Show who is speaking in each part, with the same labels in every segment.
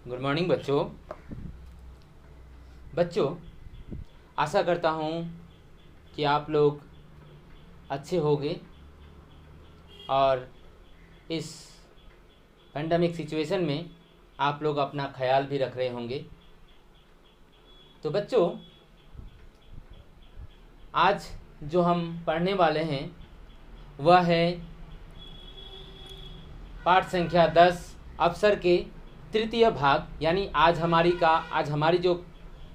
Speaker 1: Good morning बच्चों। आशा करता हूँ कि आप लोग अच्छे होंगे और इस पैंडेमिक सिचुएशन में आप लोग अपना ख्याल भी रख रहे होंगे। तो बच्चों, आज जो हम पढ़ने वाले हैं वह है पाठ संख्या 10 अवसर के तृतीय भाग। यानी आज हमारी जो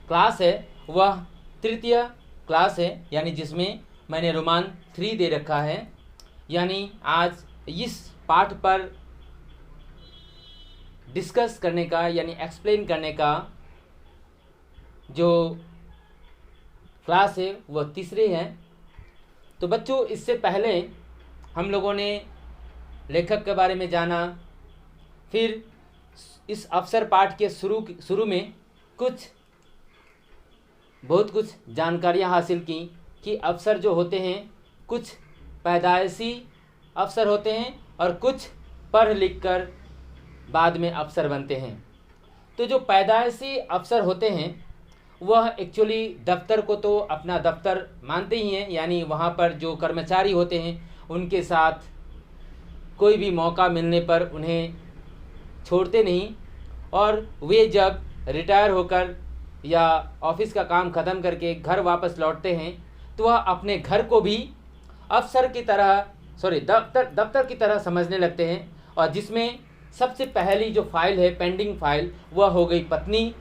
Speaker 1: क्लास है वह तृतीय क्लास है, यानी जिसमें मैंने रोमान 3 दे रखा है। यानी आज इस पाठ पर डिस्कस करने का यानी एक्सप्लेन करने का जो क्लास है वह तीसरी है। तो बच्चों, इससे पहले हम लोगों ने लेखक के बारे में जाना, फिर इस अवसर पाठ के शुरू में बहुत कुछ जानकारियाँ हासिल की कि अवसर जो होते हैं कुछ पैदाइशी अवसर होते हैं और कुछ पढ़ लिख कर बाद में अवसर बनते हैं। तो जो पैदाइशी अवसर होते हैं वह एक्चुअली दफ्तर को तो अपना दफ्तर मानते ही हैं, यानी वहाँ पर जो कर्मचारी होते हैं उनके साथ कोई भी मौका मिलने पर उन्हें छोड़ते नहीं, और वे जब रिटायर होकर या ऑफिस का काम ख़त्म करके घर वापस लौटते हैं तो वह अपने घर को भी अफसर की तरह दफ्तर की तरह समझने लगते हैं। और जिसमें सबसे पहली जो फाइल है, पेंडिंग फाइल, वह हो गई पत्नी।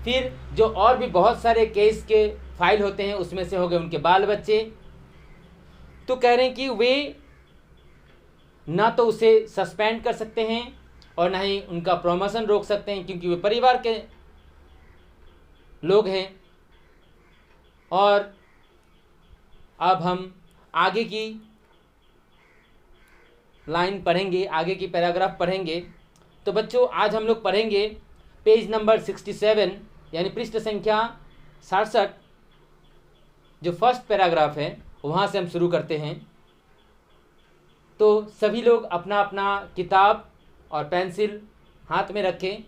Speaker 1: फिर जो और भी बहुत सारे केस के फाइल होते हैं उसमें से हो गए उनके बाल बच्चे। तो कह रहे हैं कि वे ना तो उसे सस्पेंड कर सकते हैं और ना ही उनका प्रमोशन रोक सकते हैं, क्योंकि वे परिवार के लोग हैं। और अब हम आगे की लाइन पढ़ेंगे, आगे की पैराग्राफ पढ़ेंगे। तो बच्चों, आज हम लोग पढ़ेंगे पेज नंबर 67 यानी पृष्ठ संख्या 67, जो फर्स्ट पैराग्राफ है वहाँ से हम शुरू करते हैं। तो सभी लोग अपना अपना किताब और पेंसिल हाथ में रखें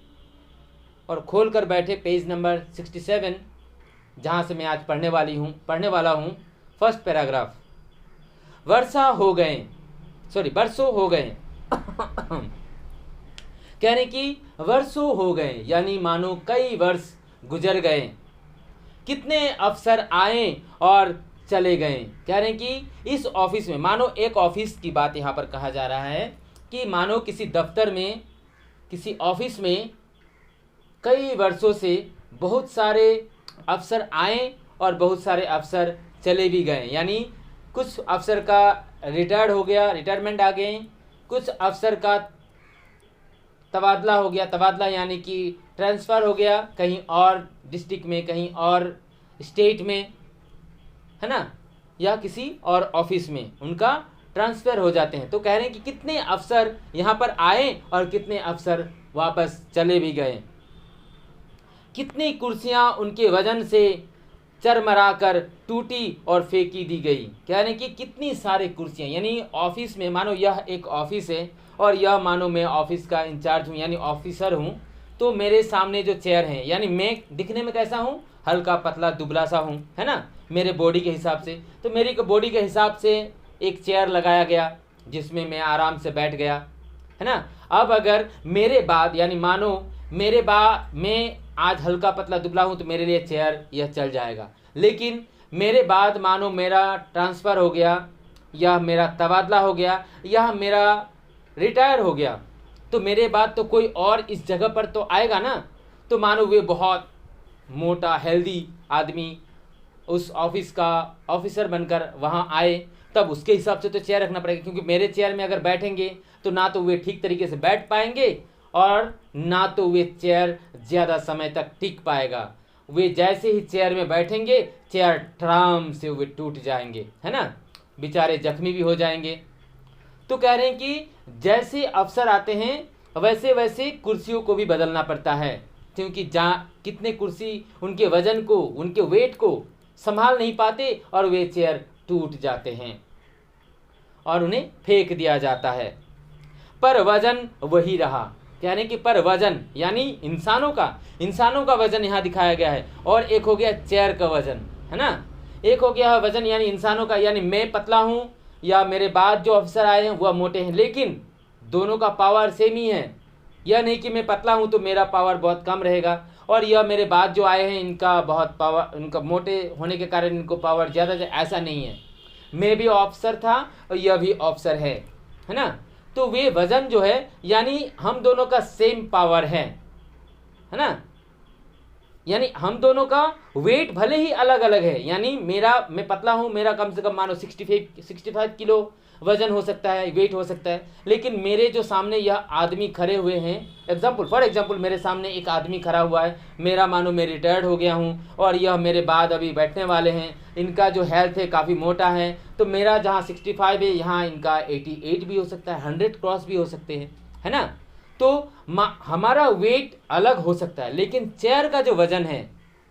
Speaker 1: और खोल कर बैठे पेज नंबर 67, जहाँ से मैं आज पढ़ने वाला हूँ फर्स्ट पैराग्राफ। बरसों हो गए कहने की वर्षों हो गए, यानी मानो कई वर्ष गुजर गए। कितने अफसर आए और चले गए। कह रहे हैं कि इस ऑफिस में, मानो एक ऑफिस की बात यहाँ पर कहा जा रहा है कि मानो किसी दफ्तर में, किसी ऑफिस में कई वर्षों से बहुत सारे अफसर आए और बहुत सारे अफसर चले भी गए। यानी कुछ अफसर का रिटायरमेंट आ गए, कुछ अफसर का तबादला हो गया, तबादला यानी कि ट्रांसफ़र हो गया कहीं और डिस्ट्रिक्ट में, कहीं और स्टेट में, है ना, या किसी और ऑफिस में उनका ट्रांसफ़र हो जाते हैं। तो कह रहे हैं कि कितने अफसर यहाँ पर आए और कितने अफसर वापस चले भी गए। कितनी कुर्सियाँ उनके वजन से चरमरा कर टूटी और फेंकी दी गई। कह रहे हैं कि कितनी सारी कुर्सियाँ, यानी ऑफिस में, मानो यह एक ऑफिस है और यह मानो मैं ऑफिस का इंचार्ज हूँ यानी ऑफिसर हूँ। तो मेरे सामने जो चेयर हैं, यानी मैं दिखने में कैसा हूँ, हल्का पतला दुबला सा हूँ, है ना, मेरे बॉडी के हिसाब से। तो मेरी बॉडी के हिसाब से एक चेयर लगाया गया जिसमें मैं आराम से बैठ गया, है ना। अब अगर मेरे बाद, यानी मानो मैं आज हल्का पतला दुबला हूँ तो मेरे लिए चेयर यह चल जाएगा। लेकिन मेरे बाद मानो मेरा ट्रांसफ़र हो गया या मेरा तबादला हो गया या मेरा रिटायर हो गया, तो मेरे बाद तो कोई और इस जगह पर तो आएगा ना। तो मानो वे बहुत मोटा हेल्दी आदमी उस ऑफिस का ऑफिसर बनकर वहाँ आए, तब उसके हिसाब से तो चेयर रखना पड़ेगा, क्योंकि मेरे चेयर में अगर बैठेंगे तो ना तो वे ठीक तरीके से बैठ पाएंगे और ना तो वे चेयर ज़्यादा समय तक टिक पाएगा। वे जैसे ही चेयर में बैठेंगे चेयर ट्राम से वे टूट जाएंगे, है ना, बेचारे जख्मी भी हो जाएंगे। तो कह रहे हैं कि जैसे अफसर आते हैं वैसे वैसे कुर्सियों को भी बदलना पड़ता है, क्योंकि जहाँ कितने कुर्सी उनके वजन को, उनके वेट को संभाल नहीं पाते और वे चेयर टूट जाते हैं और उन्हें फेंक दिया जाता है। पर वजन वही रहा, कह रहे हैं कि पर वजन यानी इंसानों का वजन यहाँ दिखाया गया है। और एक हो गया चेयर का वजन, है ना। एक हो गया वजन यानी इंसानों का, यानी मैं पतला हूँ या मेरे बाद जो अफसर आए हैं वह मोटे हैं, लेकिन दोनों का पावर सेम ही है। यह नहीं कि मैं पतला हूँ तो मेरा पावर बहुत कम रहेगा और यह मेरे बाद जो आए हैं इनका बहुत पावर, इनका मोटे होने के कारण इनको पावर ज़्यादा, ऐसा नहीं है। मैं भी ऑफिसर था और यह भी ऑफिसर है ना। तो वे वजन जो है यानी हम दोनों का सेम पावर है ना। यानी हम दोनों का वेट भले ही अलग अलग है, यानी मैं पतला हूँ, मेरा कम से कम मानो 65 किलो वजन हो सकता है, वेट हो सकता है, लेकिन मेरे जो सामने यह आदमी खड़े हुए हैं, फॉर एग्जांपल मेरे सामने एक आदमी खड़ा हुआ है, मेरा मानो मैं रिटायर्ड हो गया हूँ और यह मेरे बाद अभी बैठने वाले हैं, इनका जो हेल्थ है काफ़ी मोटा है, तो मेरा जहाँ 65 है यहाँ इनका 88 भी हो सकता है, 100 क्रॉस भी हो सकते हैं, है ना। तो हमारा वेट अलग हो सकता है, लेकिन चेयर का जो वजन है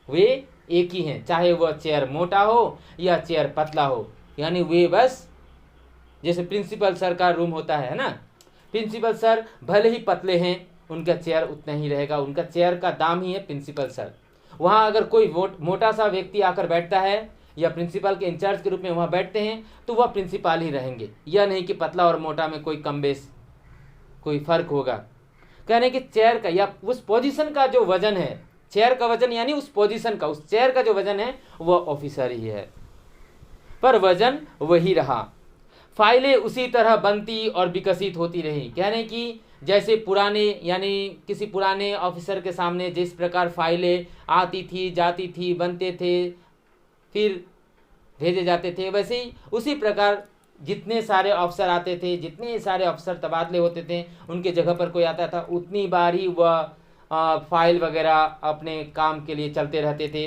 Speaker 1: वे एक ही हैं, चाहे वह चेयर मोटा हो या चेयर पतला हो। यानी वे बस जैसे प्रिंसिपल सर का रूम होता है ना, प्रिंसिपल सर भले ही पतले हैं उनका चेयर उतना ही रहेगा, उनका चेयर का दाम ही है प्रिंसिपल सर। वहाँ अगर कोई मोटा सा व्यक्ति आकर बैठता है या प्रिंसिपल के इंचार्ज के रूप में वहाँ बैठते हैं तो वह प्रिंसिपल ही रहेंगे। यह नहीं कि पतला और मोटा में कोई कम बेस कोई फर्क होगा। कहने कि चेयर का या उस पोजीशन का जो वजन है, चेयर का वजन यानी उस पोजीशन का, उस चेयर का जो वजन है वह ऑफिसर ही है, पर वजन वही रहा। फाइलें उसी तरह बनती और विकसित होती रही। कह रहे हैं कि जैसे पुराने यानी किसी पुराने ऑफिसर के सामने जिस प्रकार फाइलें आती थी जाती थी, बनते थे फिर भेजे जाते थे, वैसे ही उसी प्रकार जितने सारे अफसर आते थे, जितने सारे अफसर तबादले होते थे, उनके जगह पर कोई आता था, उतनी बार ही वह फाइल वगैरह अपने काम के लिए चलते रहते थे।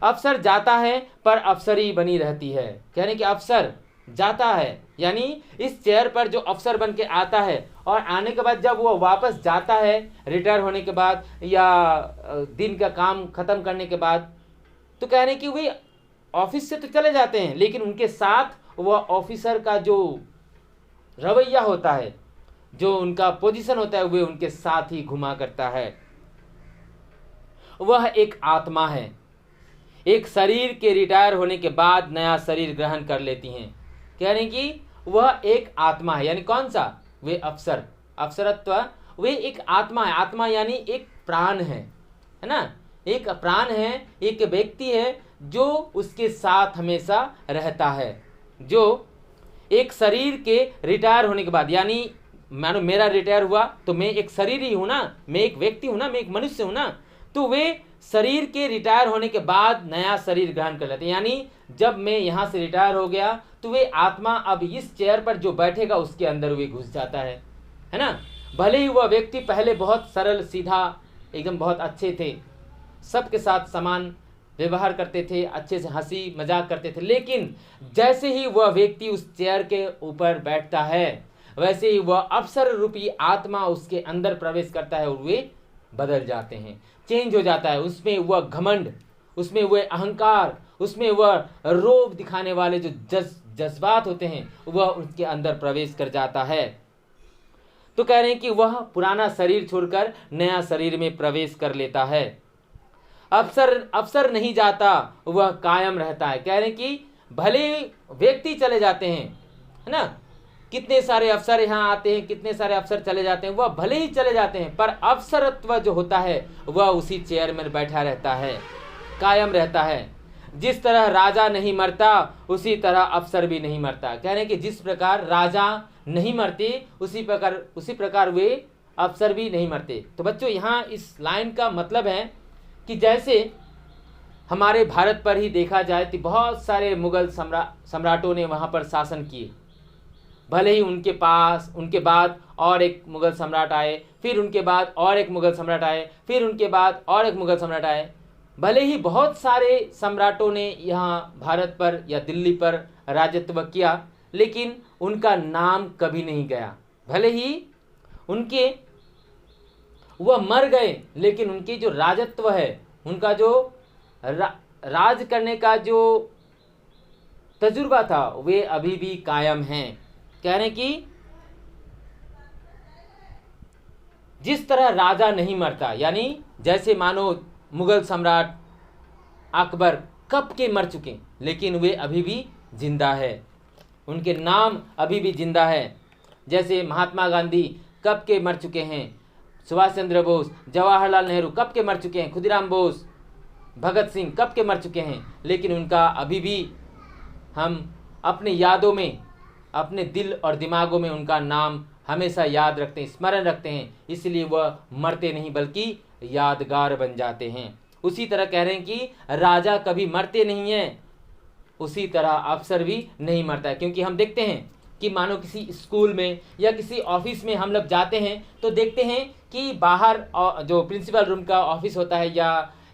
Speaker 1: अफसर जाता है पर अफसरी बनी रहती है। कह रहे हैं कि अफसर जाता है यानी इस चेयर पर जो अफसर बन के आता है और आने के बाद जब वो वापस जाता है रिटायर होने के बाद या दिन का काम खत्म करने के बाद, तो कह रहे हैं कि वे ऑफिस से तो चले जाते हैं, लेकिन उनके साथ वह ऑफिसर का जो रवैया होता है, जो उनका पोजीशन होता है, वे उनके साथ ही घुमा करता है। वह एक आत्मा है, एक शरीर के रिटायर होने के बाद नया शरीर ग्रहण कर लेती हैं। कह रहे हैं कि वह एक आत्मा है, यानी कौन सा, वे अफसरत्व, वे एक आत्मा है। आत्मा यानी एक प्राण है ना, एक प्राण है, एक व्यक्ति है जो उसके साथ हमेशा रहता है, जो एक शरीर के रिटायर होने के बाद, यानी मानो मेरा रिटायर हुआ तो मैं एक शरीर ही हूँ ना, मैं एक व्यक्ति हूँ ना, मैं एक मनुष्य हूँ ना, तो वे शरीर के रिटायर होने के बाद नया शरीर ग्रहण कर लेते हैं। यानी जब मैं यहाँ से रिटायर हो गया तो वे आत्मा अब इस चेयर पर जो बैठेगा उसके अंदर वे घुस जाता है ना। भले ही वह व्यक्ति पहले बहुत सरल सीधा एकदम बहुत अच्छे थे, सबके साथ समान व्यवहार करते थे, अच्छे से हंसी मजाक करते थे, लेकिन जैसे ही वह व्यक्ति उस चेयर के ऊपर बैठता है वैसे ही वह अफसर रूपी आत्मा उसके अंदर प्रवेश करता है और वे बदल जाते हैं, चेंज हो जाता है। उसमें वह घमंड, उसमें वह अहंकार, उसमें वह रोब दिखाने वाले जो जज्बात होते हैं वह उसके अंदर प्रवेश कर जाता है। तो कह रहे हैं कि वह पुराना शरीर छोड़कर नया शरीर में प्रवेश कर लेता है। अफसर नहीं जाता, वह कायम रहता है। कह रहे हैं कि भले व्यक्ति चले जाते हैं, है ना, कितने सारे अफसर यहाँ आते हैं, कितने सारे अफसर चले जाते हैं, वह भले ही चले जाते हैं, पर अफसरत्व जो होता है वह उसी चेयर में बैठा रहता है, कायम रहता है। जिस तरह राजा नहीं मरता उसी तरह अफसर भी नहीं मरता। कह रहे हैं कि जिस प्रकार राजा नहीं मरते उसी प्रकार वे अफसर भी नहीं मरते। तो बच्चों यहाँ इस लाइन का मतलब है कि जैसे हमारे भारत पर ही देखा जाए तो बहुत सारे मुगल सम्राटों ने वहाँ पर शासन किए, भले ही उनके बाद और एक मुगल सम्राट आए, फिर उनके बाद और एक मुगल सम्राट आए, फिर उनके बाद और एक मुगल सम्राट आए, भले ही बहुत सारे सम्राटों ने यहाँ भारत पर या दिल्ली पर राजत्व किया, लेकिन उनका नाम कभी नहीं गया। भले ही वह मर गए, लेकिन उनकी जो राजत्व है, उनका जो राज करने का जो तजुर्बा था वे अभी भी कायम हैं। कह रहे हैं कि जिस तरह राजा नहीं मरता, यानी जैसे मानो मुगल सम्राट अकबर कब के मर चुके, लेकिन वे अभी भी जिंदा है, उनके नाम अभी भी जिंदा है। जैसे महात्मा गांधी कब के मर चुके हैं, सुभाष चंद्र बोस, जवाहरलाल नेहरू कब के मर चुके हैं, खुदीराम बोस, भगत सिंह कब के मर चुके हैं, लेकिन उनका अभी भी हम अपने यादों में, अपने दिल और दिमागों में उनका नाम हमेशा याद रखते हैं, स्मरण रखते हैं, इसलिए वह मरते नहीं बल्कि यादगार बन जाते हैं। उसी तरह कह रहे हैं कि राजा कभी मरते नहीं हैं, उसी तरह अफसर भी नहीं मरता है। क्योंकि हम देखते हैं कि मानो किसी स्कूल में या किसी ऑफिस में हम लोग जाते हैं तो देखते हैं कि बाहर जो प्रिंसिपल रूम का ऑफिस होता है या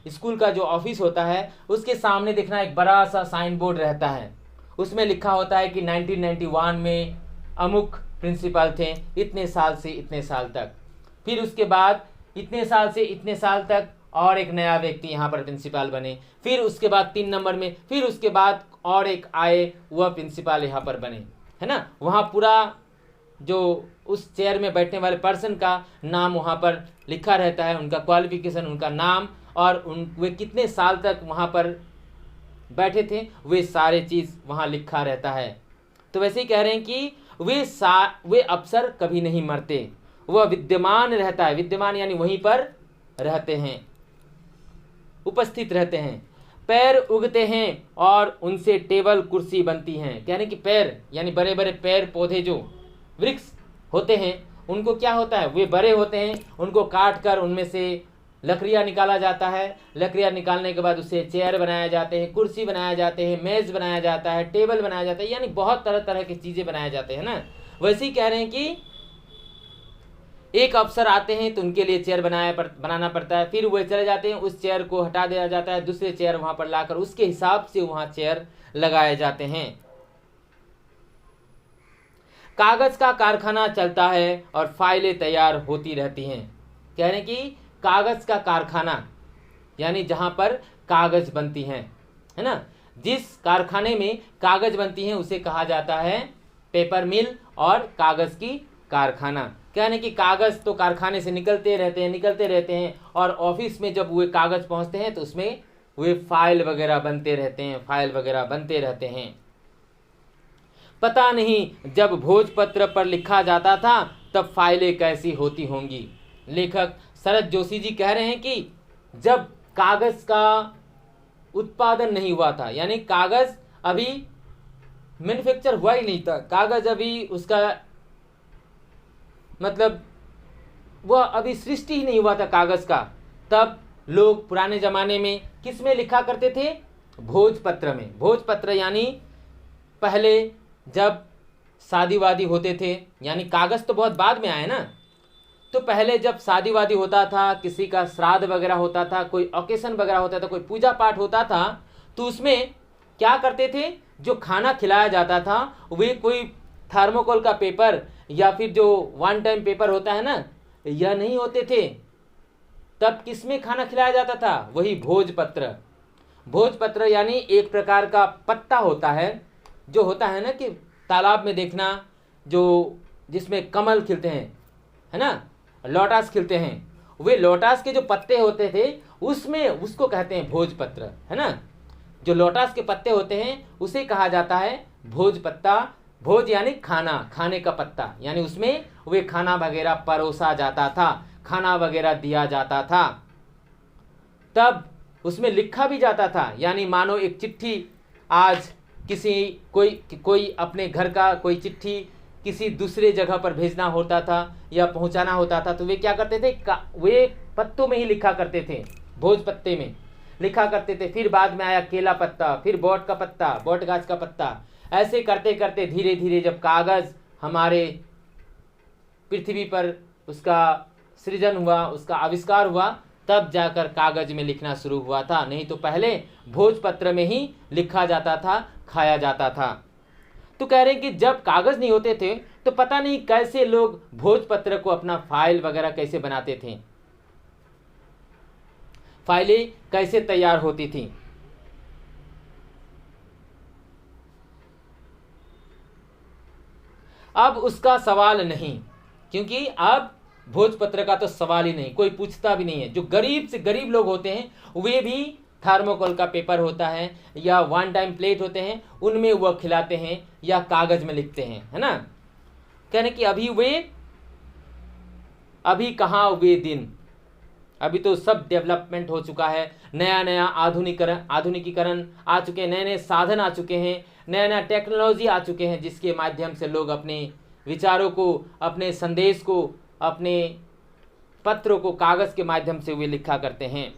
Speaker 1: स्कूल का जो ऑफिस होता है उसके सामने देखना एक बड़ा सा साइन बोर्ड रहता है, उसमें लिखा होता है कि 1991 में अमुक प्रिंसिपल थे, इतने साल से इतने साल तक, फिर उसके बाद इतने साल से इतने साल तक और एक नया व्यक्ति यहाँ पर प्रिंसिपल बने, फिर उसके बाद 3 नंबर में फिर उसके बाद और एक आए, वह प्रिंसिपल यहाँ पर बने, है ना। वहाँ पूरा जो उस चेयर में बैठने वाले पर्सन का नाम वहाँ पर लिखा रहता है, उनका क्वालिफिकेशन, उनका नाम और वे कितने साल तक वहाँ पर बैठे थे, वे सारे चीज़ वहाँ लिखा रहता है। तो वैसे ही कह रहे हैं कि वे अफसर कभी नहीं मरते, वह विद्यमान रहता है, विद्यमान यानी वहीं पर रहते हैं, उपस्थित रहते हैं। पैर उगते हैं और उनसे टेबल कुर्सी बनती हैं। कह रहे हैं कि पैर यानी बड़े बड़े पेड़ पौधे जो वृक्ष होते हैं उनको क्या होता है, वे बड़े होते हैं, उनको काट कर उनमें से लकड़ियाँ निकाला जाता है, लकड़ियाँ निकालने के बाद उससे चेयर बनाए जाते हैं, कुर्सी बनाए जाते हैं, मेज़ बनाया जाता है, टेबल बनाया जाता है, यानी बहुत तरह तरह की चीज़ें बनाए जाते हैं ना। वैसे ही कह रहे हैं कि एक अफसर आते हैं तो उनके लिए चेयर बनाना पड़ता है, फिर वे चले जाते हैं, उस चेयर को हटा दिया जाता है, दूसरे चेयर वहाँ पर लाकर उसके हिसाब से वहाँ चेयर लगाए जाते हैं। कागज़ का कारखाना चलता है और फाइलें तैयार होती रहती हैं। कह रहे हैं कि कागज़ का कारखाना यानी जहाँ पर कागज़ बनती हैं, है ना, जिस कारखाने में कागज़ बनती हैं उसे कहा जाता है पेपर मिल और कागज़ की कारखाना। कहने कि कागज़ तो कारखाने से निकलते रहते हैं और ऑफिस में जब वे कागज़ पहुंचते हैं तो उसमें वे फाइल वगैरह बनते रहते हैं। पता नहीं जब भोजपत्र पर लिखा जाता था तब फाइलें कैसी होती होंगी। लेखक शरद जोशी जी कह रहे हैं कि जब कागज़ का उत्पादन नहीं हुआ था, यानी कागज़ अभी मैन्युफैक्चर हुआ ही नहीं था, कागज़ अभी उसका मतलब वह अभी सृष्टि ही नहीं हुआ था कागज़ का, तब लोग पुराने ज़माने में किस में लिखा करते थे, भोजपत्र में। भोजपत्र यानी पहले जब शादी वादी होते थे, यानी कागज़ तो बहुत बाद में आए ना, तो पहले जब शादी वादी होता था, किसी का श्राद्ध वगैरह होता था, कोई ओकेशन वगैरह होता था, कोई पूजा पाठ होता था, तो उसमें क्या करते थे, जो खाना खिलाया जाता था वे कोई थर्मोकोल का पेपर या फिर जो 1 टाइम पेपर होता है ना, यह नहीं होते थे। तब किसमें खाना खिलाया जाता था, वही भोजपत्र। भोजपत्र यानी एक प्रकार का पत्ता होता है, जो होता है ना कि तालाब में देखना, जो जिसमें कमल खिलते हैं, है ना, लोटस खिलते हैं, वे लोटस के जो पत्ते होते थे उसमें उसको कहते हैं भोजपत्र, है ना। जो लोटस के पत्ते होते हैं उसे कहा जाता है भोजपत्ता। भोज यानी खाना, खाने का पत्ता, यानी उसमें वे खाना वगैरह परोसा जाता था, खाना वगैरह दिया जाता था। तब उसमें लिखा भी जाता था, यानी मानो एक चिट्ठी आज कोई अपने घर का कोई चिट्ठी किसी दूसरे जगह पर भेजना होता था या पहुंचाना होता था, तो वे क्या करते थे, वे पत्तों में ही लिखा करते थे, भोज पत्ते में लिखा करते थे। फिर बाद में आया केला पत्ता, फिर बोट का पत्ता, बोट गाछ का पत्ता। ऐसे करते करते धीरे धीरे जब कागज़ हमारे पृथ्वी पर उसका सृजन हुआ, उसका आविष्कार हुआ, तब जाकर कागज़ में लिखना शुरू हुआ था। नहीं तो पहले भोजपत्र में ही लिखा जाता था, खाया जाता था। तो कह रहे हैं कि जब कागज़ नहीं होते थे तो पता नहीं कैसे लोग भोजपत्र को अपना फाइल वगैरह कैसे बनाते थे, फाइलें कैसे तैयार होती थी। अब उसका सवाल नहीं, क्योंकि अब भोजपत्र का तो सवाल ही नहीं, कोई पूछता भी नहीं है। जो गरीब से गरीब लोग होते हैं वे भी थर्मोकोल का पेपर होता है या वन टाइम प्लेट होते हैं, उनमें वह खिलाते हैं या कागज में लिखते हैं, है ना। कहने कि अभी कहाँ वे दिन, अभी तो सब डेवलपमेंट हो चुका है, नया नया आधुनिकीकरण आ चुके हैं, नए नए साधन आ चुके हैं, नया नया टेक्नोलॉजी आ चुके हैं, जिसके माध्यम से लोग अपने विचारों को, अपने संदेश को, अपने पत्रों को कागज के माध्यम से वे लिखा करते हैं।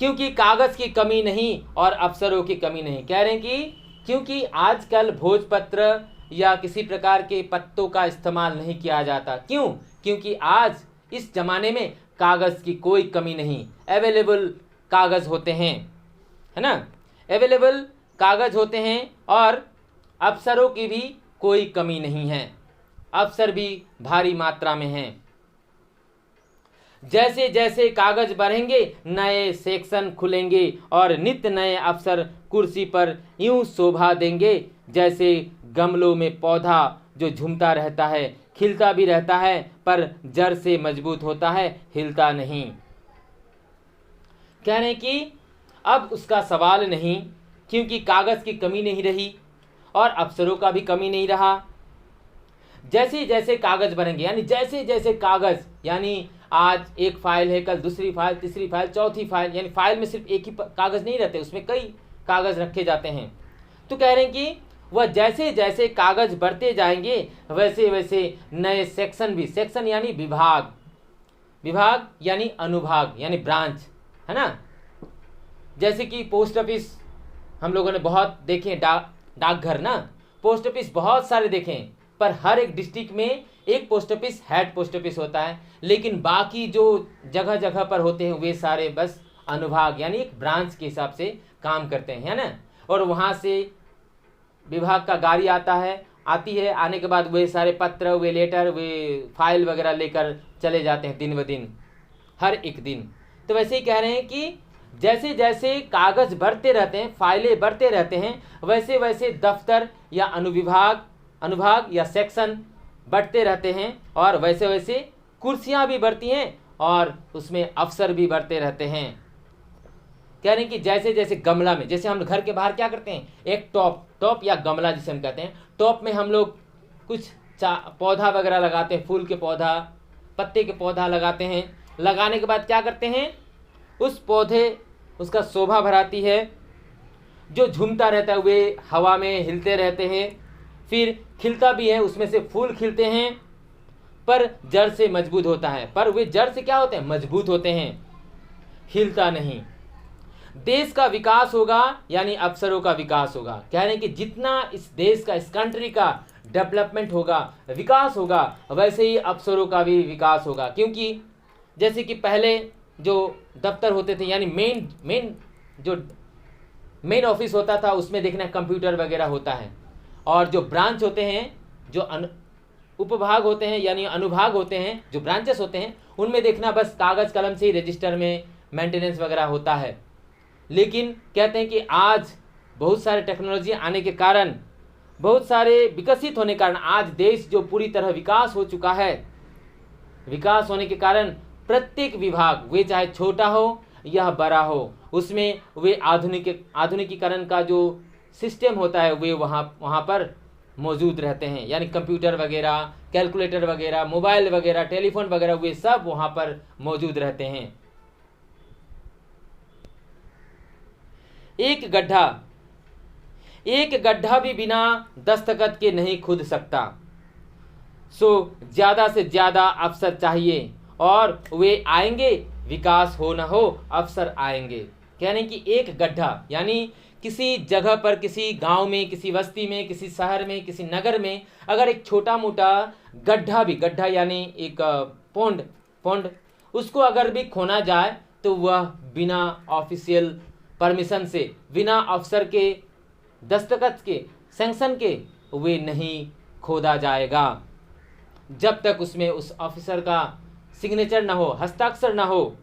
Speaker 1: क्योंकि कागज की कमी नहीं और अवसरों की कमी नहीं। कह रहे हैं कि क्योंकि आजकल भोजपत्र या किसी प्रकार के पत्तों का इस्तेमाल नहीं किया जाता। क्यों? क्योंकि आज इस जमाने में कागज की कोई कमी नहीं, अवेलेबल कागज होते हैं, है ना, अवेलेबल कागज होते हैं और अवसरों की भी कोई कमी नहीं है, अवसर भी भारी मात्रा में हैं। जैसे जैसे कागज बढ़ेंगे नए सेक्शन खुलेंगे और नित्य नए अवसर कुर्सी पर यूं शोभा देंगे, जैसे गमलों में पौधा जो झूमता रहता है, खिलता भी रहता है पर जड़ से मजबूत होता है, हिलता नहीं। कह रहे हैं कि अब उसका सवाल नहीं, क्योंकि कागज की कमी नहीं रही और अवसरों का भी कमी नहीं रहा। जैसे जैसे कागज बनेंगे, यानी जैसे जैसे कागज, यानी आज एक फाइल है, कल दूसरी फाइल, तीसरी फाइल, चौथी फाइल, यानी फाइल में सिर्फ एक ही कागज नहीं रहते, उसमें कई कागज रखे जाते हैं। तो कह रहे हैं कि वह जैसे जैसे कागज बढ़ते जाएंगे वैसे वैसे नए सेक्शन भी, सेक्शन यानी विभाग, विभाग यानी अनुभाग यानी ब्रांच, है ना। जैसे कि पोस्ट ऑफिस हम लोगों ने बहुत देखे, डाकघर ना, पोस्ट ऑफिस बहुत सारे देखे, पर हर एक डिस्ट्रिक्ट में एक post office, head post office होता है, लेकिन बाकी जो जगह जगह पर होते हैं वे सारे बस अनुभाग यानी एक ब्रांच के हिसाब से काम करते हैं, है ना। और वहाँ से विभाग का गाड़ी आती है, आने के बाद वे सारे पत्र, वे लेटर, वे फाइल वगैरह लेकर चले जाते हैं दिन ब दिन, हर एक दिन। तो वैसे ही कह रहे हैं कि जैसे जैसे कागज बढ़ते रहते हैं, फाइलें बढ़ते रहते हैं, वैसे वैसे दफ्तर या अनुभाग या सेक्शन बढ़ते रहते हैं और वैसे वैसे कुर्सियां भी बढ़ती हैं और उसमें अवसर भी बढ़ते रहते हैं। कह रहे हैं कि जैसे जैसे गमला में, जैसे हम घर के बाहर क्या करते हैं, एक टॉप या गमला जिसे हम कहते हैं, टॉप में हम लोग कुछ पौधा वगैरह लगाते हैं, फूल के पौधा, पत्ते के पौधा लगाते हैं। लगाने के बाद क्या करते हैं, उस पौधे उसका शोभा बढ़ाती है, जो झूमता रहता है वे हवा में हिलते रहते हैं, फिर खिलता भी है, उसमें से फूल खिलते हैं, पर जड़ से मजबूत होता है। पर वे जड़ से क्या होते हैं, मजबूत होते हैं, हिलता नहीं। देश का विकास होगा यानी अवसरों का विकास होगा। कह रहे हैं कि जितना इस देश का, इस कंट्री का डेवलपमेंट होगा, विकास होगा, वैसे ही अवसरों का भी विकास होगा। क्योंकि जैसे कि पहले जो दफ्तर होते थे, यानी मेन ऑफिस होता था, उसमें देखना कंप्यूटर वगैरह होता है, और जो ब्रांच होते हैं, जो उपभाग होते हैं यानी अनुभाग होते हैं, जो ब्रांचेस होते हैं, उनमें देखना बस कागज कलम से ही रजिस्टर में मेंटेनेंस वगैरह होता है। लेकिन कहते हैं कि आज बहुत सारे टेक्नोलॉजी आने के कारण, बहुत सारे विकसित होने के कारण आज देश जो पूरी तरह विकास हो चुका है, विकास होने के कारण प्रत्येक विभाग, वे चाहे छोटा हो या बड़ा हो, उसमें वे आधुनिकीकरण का जो सिस्टम होता है वे वहाँ पर मौजूद रहते हैं। यानी कंप्यूटर वगैरह, कैलकुलेटर वगैरह, मोबाइल वगैरह, टेलीफोन वगैरह, वे सब वहाँ पर मौजूद रहते हैं। एक गड्ढा भी बिना दस्तखत के नहीं खुद सकता, सो ज़्यादा से ज़्यादा अवसर चाहिए और वे आएंगे, विकास हो ना हो अवसर आएंगे। कह रहे हैं कि एक गड्ढा यानी किसी जगह पर, किसी गांव में, किसी बस्ती में, किसी शहर में, किसी नगर में अगर एक छोटा मोटा गड्ढा यानी एक पौंड, उसको अगर भी खोना जाए तो वह बिना ऑफिशियल परमिशन से, बिना अफसर के दस्तखत के, सैंक्शन के, वे नहीं खोदा जाएगा। जब तक उसमें उस ऑफिसर का सिग्नेचर ना हो, हस्ताक्षर ना हो,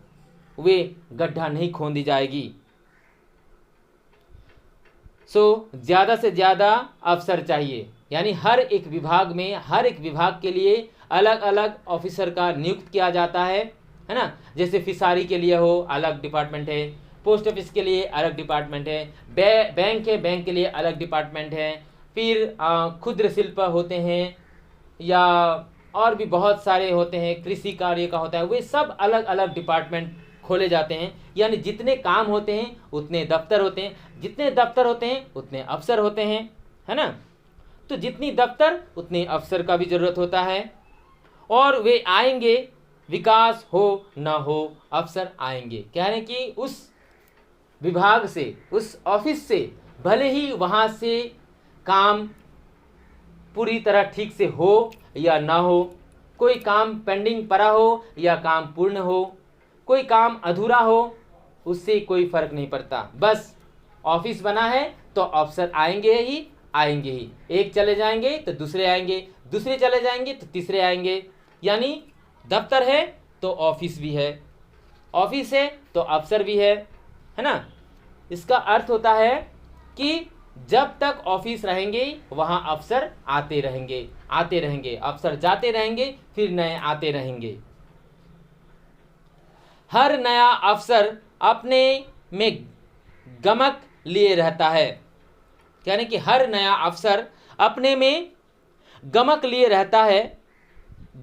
Speaker 1: वे गड्ढा नहीं खोदी जाएगी। सो ज़्यादा से ज़्यादा अवसर चाहिए, यानी हर एक विभाग में, हर एक विभाग के लिए अलग अलग ऑफिसर का नियुक्त किया जाता है ना। जैसे फिसारी के लिए हो अलग डिपार्टमेंट है, पोस्ट ऑफिस के लिए अलग डिपार्टमेंट है, बैंक है, बैंक के लिए अलग डिपार्टमेंट है, फिर क्षुद्र शिल्प होते हैं या और भी बहुत सारे होते हैं, कृषि कार्य का होता है, वे सब अलग अलग डिपार्टमेंट खोले जाते हैं। यानी जितने काम होते हैं उतने दफ्तर होते हैं, जितने दफ्तर होते हैं उतने अफसर होते हैं, है ना। तो जितनी दफ्तर उतने अफसर का भी ज़रूरत होता है, और वे आएंगे, विकास हो ना हो अफसर आएंगे। कह रहे हैं कि उस विभाग से, उस ऑफिस से भले ही वहाँ से काम पूरी तरह ठीक से हो या ना हो, कोई काम पेंडिंग पड़ा हो या काम पूर्ण हो, कोई काम अधूरा हो, उससे कोई फर्क नहीं पड़ता। बस ऑफिस बना है तो अफसर आएंगे ही आएंगे ही, एक चले जाएंगे तो दूसरे आएंगे, दूसरे चले जाएंगे तो तीसरे आएंगे। यानी दफ्तर है तो ऑफिस भी है, ऑफिस है तो अफसर भी है ना। इसका अर्थ होता है कि जब तक ऑफिस रहेंगे वहाँ अफसर आते रहेंगे, आते रहेंगे, अफसर जाते रहेंगे, फिर नए आते रहेंगे। हर नया अफसर अपने में गमक लिए रहता है, यानी कि हर नया अफसर अपने में गमक लिए रहता है।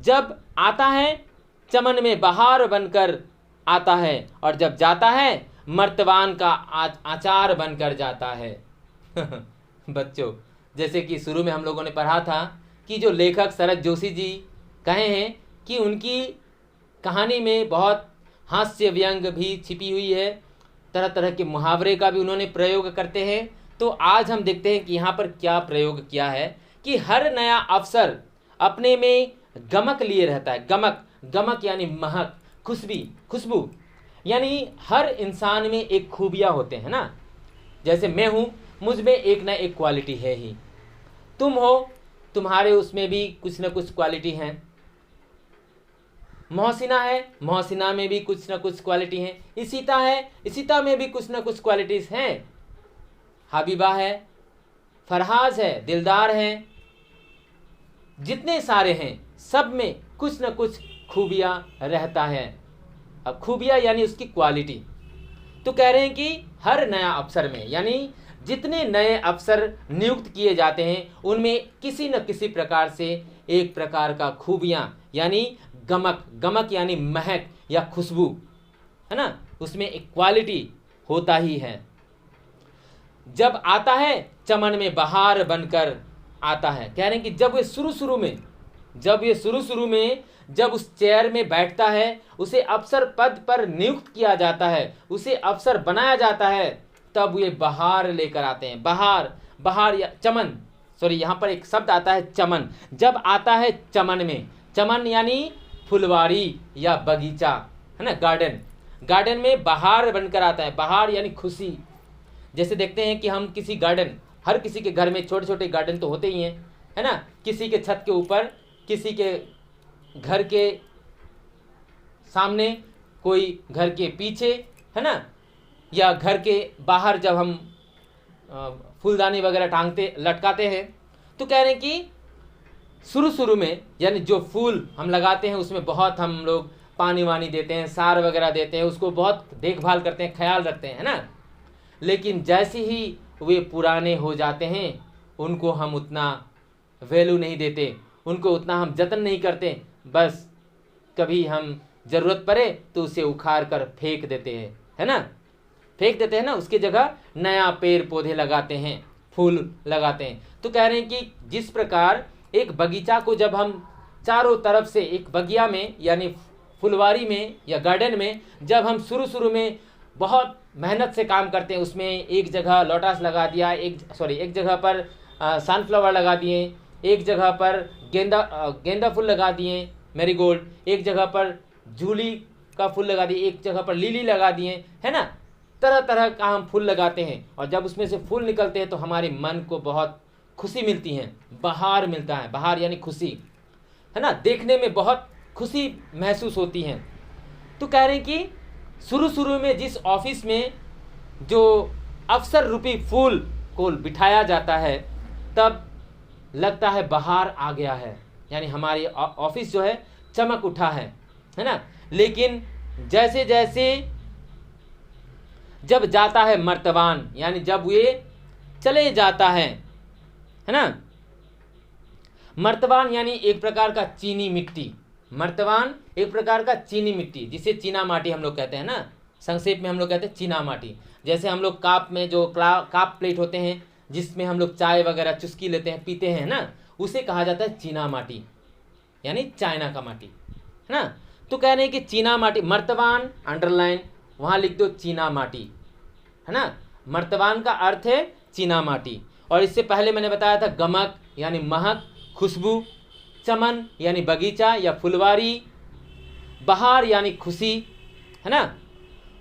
Speaker 1: जब आता है चमन में बहार बनकर आता है, और जब जाता है मर्तबान का आचार बनकर जाता है। बच्चों, जैसे कि शुरू में हम लोगों ने पढ़ा था कि जो लेखक शरद जोशी जी कहे हैं कि उनकी कहानी में बहुत हास्य व्यंग भी छिपी हुई है, तरह तरह के मुहावरे का भी उन्होंने प्रयोग करते हैं। तो आज हम देखते हैं कि यहाँ पर क्या प्रयोग किया है कि हर नया अफसर अपने में गमक लिए रहता है। गमक, गमक यानी महक, खुशबू, यानी हर इंसान में एक खूबियाँ होते हैं ना। जैसे मैं हूँ, मुझ में एक ना एक क्वालिटी है ही, तुम हो, तुम्हारे उसमें भी कुछ ना कुछ क्वालिटी हैं, मोहसिना है, मोहसिना में भी कुछ ना कुछ क्वालिटी हैं, इशिता है, इशिता में भी कुछ ना कुछ क्वालिटीज़ हैं, हबीबा है, फरहाज है, दिलदार है, जितने सारे हैं सब में कुछ ना कुछ खूबियाँ रहता है। अब खूबियाँ यानी उसकी क्वालिटी। तो कह रहे हैं कि हर नया अफसर में, यानी जितने नए अफसर नियुक्त किए जाते हैं उनमें किसी न किसी प्रकार से एक प्रकार का खूबियाँ यानी गमक, गमक यानी महक या खुशबू, है ना, उसमें एक क्वालिटी होता ही है। जब आता है चमन में बहार बनकर आता है। कह रहे हैं कि जब ये शुरू में जब उस चेयर में बैठता है, उसे अफसर पद पर नियुक्त किया जाता है, उसे अफसर बनाया जाता है, तब ये बहार लेकर आते हैं। बहार या चमन, सॉरी यहाँ पर एक शब्द आता है चमन। जब आता है चमन में, चमन यानी फुलवारी या बगीचा, है ना, गार्डन में बहार बनकर आता है। बहार यानी खुशी। जैसे देखते हैं कि हम किसी गार्डन, हर किसी के घर में छोटे छोटे गार्डन तो होते ही हैं, है ना, किसी के छत के ऊपर, किसी के घर के सामने, कोई घर के पीछे, है ना, या घर के बाहर जब हम फूलदानी वगैरह लटकाते हैं। तो कह रहे हैं कि शुरू में यानी जो फूल हम लगाते हैं उसमें बहुत हम लोग पानी वानी देते हैं, सार वगैरह देते हैं, उसको बहुत देखभाल करते हैं, ख्याल रखते हैं, है ना। लेकिन जैसे ही वे पुराने हो जाते हैं उनको हम उतना वैल्यू नहीं देते, उनको उतना हम जतन नहीं करते, बस कभी हम ज़रूरत पड़े तो उसे उखाड़ कर फेंक देते हैं, है ना, फेंक देते हैं ना, उसकी जगह नया पेड़ पौधे लगाते हैं, फूल लगाते हैं। तो कह रहे हैं कि जिस प्रकार एक बगीचा को जब हम चारों तरफ से, एक बगिया में यानी फुलवारी में या गार्डन में जब हम शुरू में बहुत मेहनत से काम करते हैं, उसमें एक जगह लोटस लगा दिया, एक जगह पर सनफ्लावर लगा दिए, एक जगह पर गेंदा फूल लगा दिए, मैरीगोल्ड, एक जगह पर जूली का फूल लगा दिए, एक जगह पर लिली लगा दिए, है ना, तरह तरह का हम फूल लगाते हैं। और जब उसमें से फूल निकलते हैं तो हमारे मन को बहुत खुशी मिलती है, बहार मिलता है, बहार यानी खुशी, है ना, देखने में बहुत खुशी महसूस होती है। तो कह रहे हैं कि शुरू में जिस ऑफिस में जो अफसर रूपी फूल को बिठाया जाता है, तब लगता है बाहर आ गया है, यानी हमारी ऑफिस जो है चमक उठा है ना। लेकिन जैसे जैसे जब जाता है मर्तबान, यानी जब ये चले जाता है ना। मर्तबान यानी एक प्रकार का चीनी मिट्टी, मर्तबान एक प्रकार का चीनी मिट्टी, जिसे चीना माटी हम लोग कहते हैं ना, संक्षेप में हम लोग कहते हैं चीना माटी। जैसे हम लोग काप में जो काप प्लेट होते हैं जिसमें हम लोग चाय वगैरह चुस्की लेते हैं पीते हैं ना, उसे कहा जाता है चीना माटी, यानी चाइना का माटी है ना। तो कह रहे हैं कि चीना माटी, मर्तबान अंडरलाइन वहाँ लिख दो चीना माटी है ना। मर्तबान का अर्थ है चीना माटी। और इससे पहले मैंने बताया था गमक यानी महक, खुशबू, चमन यानी बगीचा या फुलवारी, बहार यानी खुशी है ना।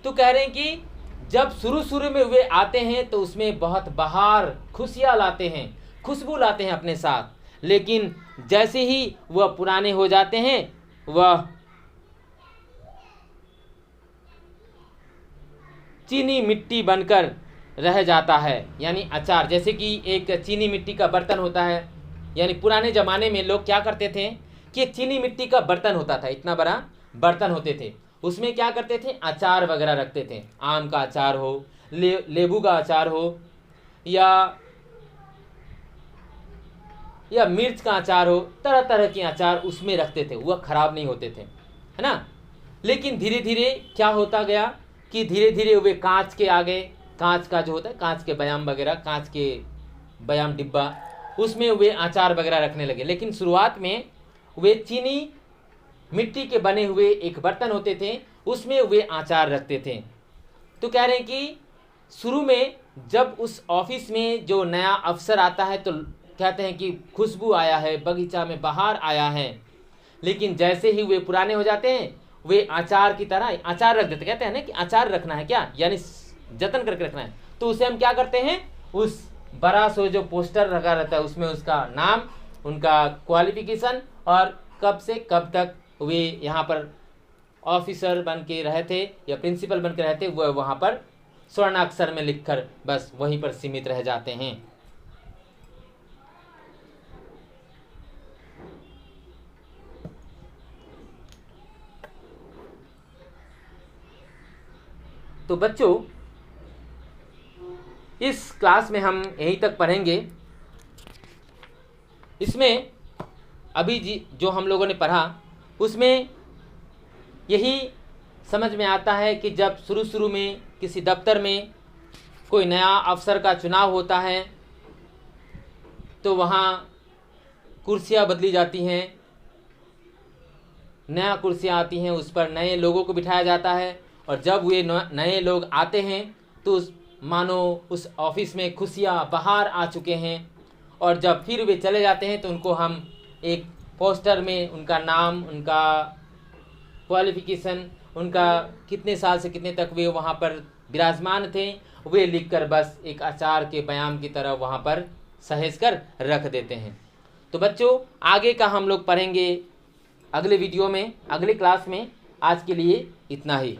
Speaker 1: तो कह रहे हैं कि जब शुरू में वे आते हैं तो उसमें बहुत बहार, खुशियाँ लाते हैं, खुशबू लाते हैं अपने साथ। लेकिन जैसे ही वह पुराने हो जाते हैं वह चीनी मिट्टी बनकर रह जाता है, यानी अचार। जैसे कि एक चीनी मिट्टी का बर्तन होता है, यानी पुराने ज़माने में लोग क्या करते थे कि एक चीनी मिट्टी का बर्तन होता था, इतना बड़ा बर्तन होते थे, उसमें क्या करते थे अचार वगैरह रखते थे। आम का अचार हो, लेबू का अचार हो, या मिर्च का अचार हो, तरह तरह के अचार उसमें रखते थे, वह खराब नहीं होते थे है ना। लेकिन धीरे धीरे क्या होता गया कि धीरे धीरे वे कांच के आ गए, कांच का जो होता है कांच के बयाम वगैरह, कांच के बयाम डिब्बा, उसमें वे अचार वगैरह रखने लगे। लेकिन शुरुआत में वे चीनी मिट्टी के बने हुए एक बर्तन होते थे, उसमें वे अचार रखते थे। तो कह रहे हैं कि शुरू में जब उस ऑफिस में जो नया अफसर आता है तो कहते हैं कि खुशबू आया है, बगीचा में बहार आया है। लेकिन जैसे ही वे पुराने हो जाते हैं वे अचार की तरह अचार रख देते, कहते हैं ना कि अचार रखना है क्या, यानी जतन करके रखना है। तो उसे हम क्या करते हैं, उस बड़ा सो जो पोस्टर लगा रहता है उसमें उसका नाम, उनका क्वालिफिकेशन और कब से कब तक वे यहाँ पर ऑफिसर बन के रहे थे या प्रिंसिपल बन के रहे थे, वह वहाँ पर स्वर्णाक्षर में लिखकर बस वहीं पर सीमित रह जाते हैं। तो बच्चों इस क्लास में हम यहीं तक पढ़ेंगे। इसमें अभी जो हम लोगों ने पढ़ा उसमें यही समझ में आता है कि जब शुरू में किसी दफ्तर में कोई नया अफसर का चुनाव होता है तो वहाँ कुर्सियाँ बदली जाती हैं, नया कुर्सियाँ आती हैं, उस पर नए लोगों को बिठाया जाता है। और जब वे नए लोग आते हैं तो मानो उस ऑफिस में खुशियाँ बहार आ चुके हैं। और जब फिर वे चले जाते हैं तो उनको हम एक पोस्टर में उनका नाम, उनका क्वालिफिकेशन, उनका कितने साल से कितने तक वे वहाँ पर विराजमान थे, वे लिखकर बस एक अचार के बयान की तरह वहाँ पर सहेज कर रख देते हैं। तो बच्चों आगे का हम लोग पढ़ेंगे अगले वीडियो में, अगले क्लास में। आज के लिए इतना ही।